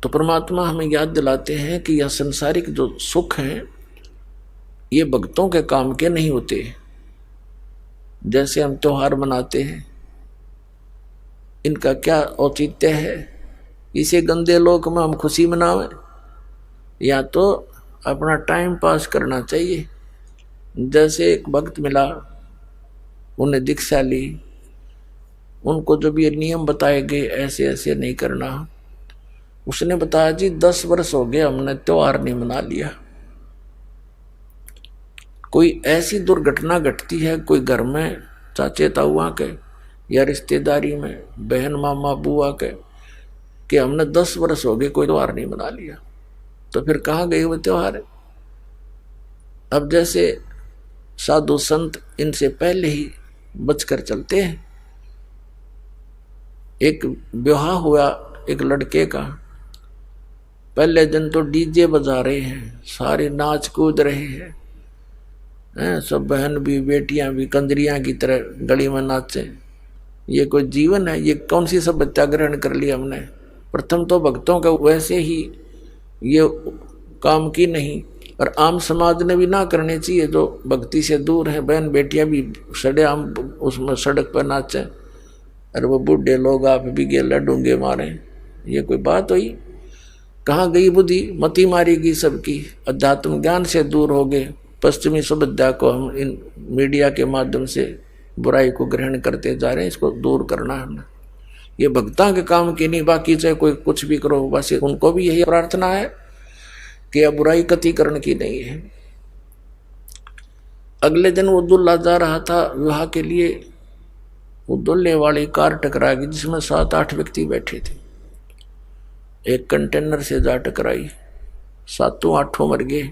तो परमात्मा हमें याद दिलाते हैं कि यह संसारिक जो सुख हैं ये भक्तों के काम के नहीं होते। जैसे हम त्योहार मनाते हैं, इनका क्या औचित्य है? इसे गंदे लोक में हम खुशी मनावें या तो अपना टाइम पास करना चाहिए। जैसे एक भक्त मिला, उन्हें दीक्षा ली, उनको जब ये नियम बताए गए ऐसे ऐसे नहीं करना, उसने बताया जी 10 वर्ष हो गए हमने त्योहार नहीं मना लिया। कोई ऐसी दुर्घटना घटती है कोई घर में चाचे ताऊआ के या रिश्तेदारी में बहन मामा बुआ के कि हमने 10 वर्ष हो गए कोई त्योहार नहीं मना लिया, तो फिर कहाँ गए वो त्योहार? अब जैसे साधु संत इनसे पहले ही बचकर चलते हैं। एक विवाह हुआ एक लड़के का, पहले दिन तो डीजे बजा रहे हैं, सारे नाच कूद रहे हैं, सब बहन भी बेटियां भी कंजरियां की तरह गली में नाचे। ये कोई जीवन है? ये कौन सी सभ्यता ग्रहण कर ली हमने? प्रथम तो भक्तों का वैसे ही ये काम की नहीं, और आम समाज ने भी ना करनी चाहिए जो भक्ति से दूर है। बहन बेटियां भी सड़े आम उसमें सड़क पर नाचे, और वो बूढ़े लोग आप भी गेला डूंगे मारे। ये कोई बात हुई? कहाँ गई बुद्धि? मती मारी गई सबकी, अध्यात्म ज्ञान से दूर हो गए। पश्चिमी सभ्यता को हम इन मीडिया के माध्यम से बुराई को ग्रहण करते जा रहे हैं, इसको दूर करना है हमें। ये भक्ता के काम की नहीं, बाकी चाहे कोई कुछ भी करो, बस उनको भी यही प्रार्थना है कि अब बुराई कतिकरण की नहीं है। अगले दिन वो दूल्हा जा रहा था विवाह के लिए, वो दूल्हे वाली कार टकरा गई जिसमें 7-8 व्यक्ति बैठे थे। एक कंटेनर से जा टकराई, 7-8 मर गए।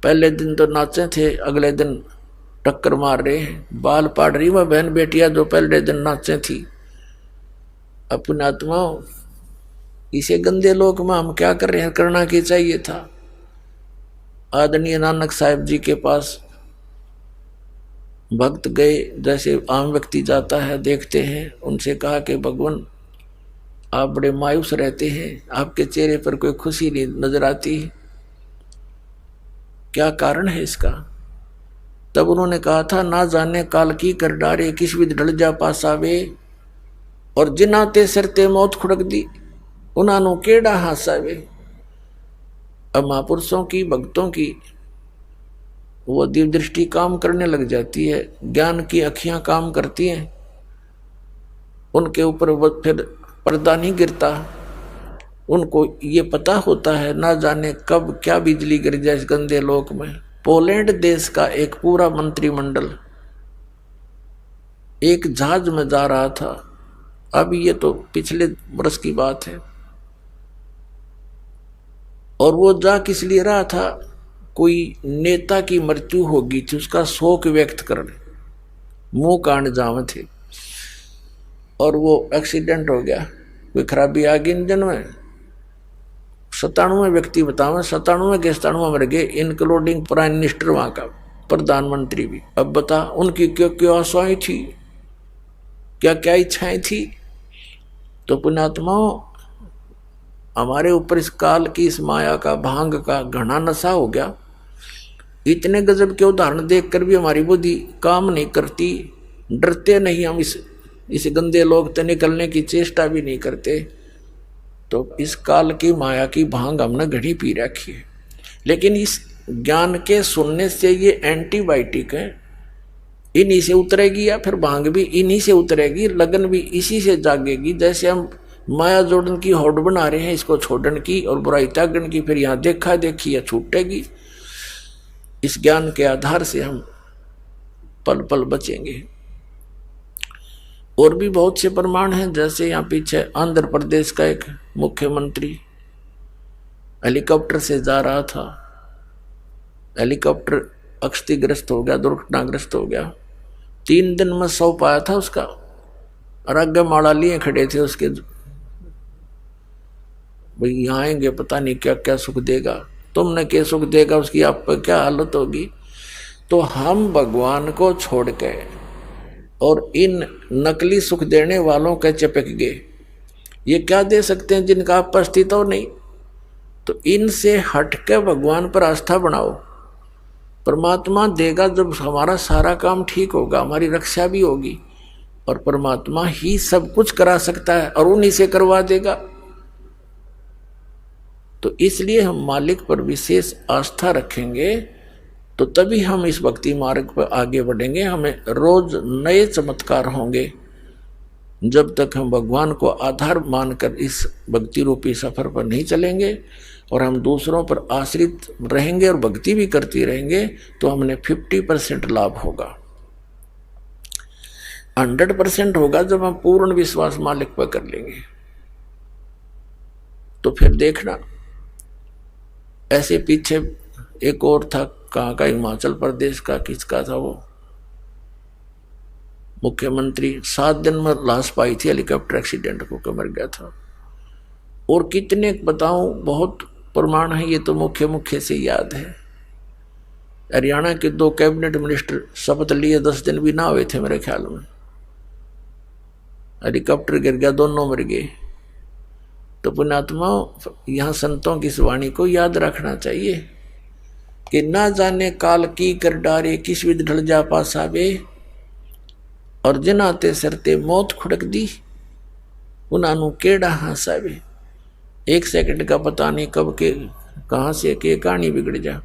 पहले दिन तो नाचे थे, अगले दिन टक्कर मार रहे हैं। बाल पाड़ रही वह बहन बेटियां जो पहले दिन नाचे थी। अपनी आत्माओं, इसे गंदे लोक में हम क्या कर रहे हैं? करना क्या चाहिए था? आदरणीय नानक साहिब जी के पास भक्त गए, जैसे आम व्यक्ति जाता है, देखते हैं, उनसे कहा कि भगवान आप बड़े मायूस रहते हैं, आपके चेहरे पर कोई खुशी नहीं नजर आती, क्या कारण है इसका? तब उन्होंने कहा था, ना जाने काल की कर डारे किस विध ढल जा पासावे, और जिनाते सरते मौत खुड़क दी उन्होंने केड़ा हासावे। अब महापुरुषों की भक्तों की वो दिव्य दृष्टि काम करने लग जाती है, ज्ञान की अखियां काम करती हैं, उनके ऊपर वो फिर पर्दा नहीं गिरता। उनको ये पता होता है ना जाने कब क्या बिजली गिर जाए इस गंदे लोक में। पोलैंड देश का एक पूरा मंत्रिमंडल एक जहाज में जा रहा था, अब ये तो पिछले वर्ष की बात है, और वो जा किस लिए रहा था? कोई नेता की मृत्यु होगी थी, उसका शोक व्यक्त करने मुंह कांड जाम थे, और वो एक्सीडेंट हो गया, कोई खराबी आ गई इंजन में। 97 व्यक्ति बतावे, 97 के 97 मर गए, इंक्लूडिंग प्राइम मिनिस्टर वहां का, प्रधानमंत्री भी। अब बता उनकी क्या क्या आशाएं थी, क्या क्या इच्छाएं थी? तो पुण्यात्माओं, हमारे ऊपर इस काल की इस माया का भांग का घना नशा हो गया। इतने गजब के उदाहरण देखकर भी हमारी बुद्धि काम नहीं करती, डरते नहीं हम इस गंदे लोक से निकलने की चेष्टा भी नहीं करते। तो इस काल की माया की भांग हमने घड़ी पी रखी है। लेकिन इस ज्ञान के सुनने से ये एंटीबायोटिक है, इन्हीं से उतरेगी, या फिर भांग भी इन्हीं से उतरेगी, लगन भी इसी से जागेगी। जैसे हम माया जोड़न की होड़ बना रहे हैं, इसको छोड़न की और बुराई त्यागन की, फिर यहाँ देखा देखी या छूटेगी। इस ज्ञान के आधार से हम पल पल बचेंगे। और भी बहुत से प्रमाण हैं, जैसे यहाँ पीछे आंध्र प्रदेश का एक मुख्यमंत्री हेलीकॉप्टर से जा रहा था, हेलीकॉप्टर क्षतिग्रस्त हो गया, दुर्घटनाग्रस्त हो गया। 3 दिन में सौ पाया था उसका, और आगे माड़ा लिए खड़े थे उसके, भाई यहाँ आएंगे पता नहीं क्या क्या सुख देगा, तुमने क्या सुख देगा, उसकी आप पर क्या हालत होगी। तो हम भगवान को छोड़ के और इन नकली सुख देने वालों के चिपक गए। ये क्या दे सकते हैं जिनका आप पर अस्तित्व नहीं। तो इनसे हटके भगवान पर आस्था बनाओ। परमात्मा देगा जब हमारा सारा काम ठीक होगा, हमारी रक्षा भी होगी, और परमात्मा ही सब कुछ करा सकता है और उन्हीं से करवा देगा। तो इसलिए हम मालिक पर विशेष आस्था रखेंगे तो तभी हम इस भक्ति मार्ग पर आगे बढ़ेंगे। हमें रोज नए चमत्कार होंगे। जब तक हम भगवान को आधार मानकर इस भक्ति रूपी सफर पर नहीं चलेंगे और हम दूसरों पर आश्रित रहेंगे और भक्ति भी करती रहेंगे, तो हमने 50% लाभ होगा। 100% होगा जब हम पूर्ण विश्वास मालिक पर कर लेंगे। तो फिर देखना, ऐसे पीछे एक और था, कहाँ का, हिमाचल प्रदेश का, किसका था वो मुख्यमंत्री, 7 दिन में लाश पाई थी हेलीकॉप्टर एक्सीडेंट को, मर गया था। और कितने बताऊं, बहुत प्रमाण है, ये तो मुख्य से याद है। हरियाणा के 2 कैबिनेट मिनिस्टर शपथ लिए 10 दिन भी ना हुए थे मेरे ख्याल में, हेलीकॉप्टर गिर गया, दोनों मर गए। तो पुण्यात्मा, यहाँ संतों की इस वाणी को याद रखना चाहिए कि ना जाने काल की कर डारे, किस विध ढल जा पासावे, और जिनाते सरते मौत खुड़क दी, उन्होंने केड़ा हंसावे। 1 सेकंड का पता नहीं कब के कहाँ से के कहानी बिगड़ जा।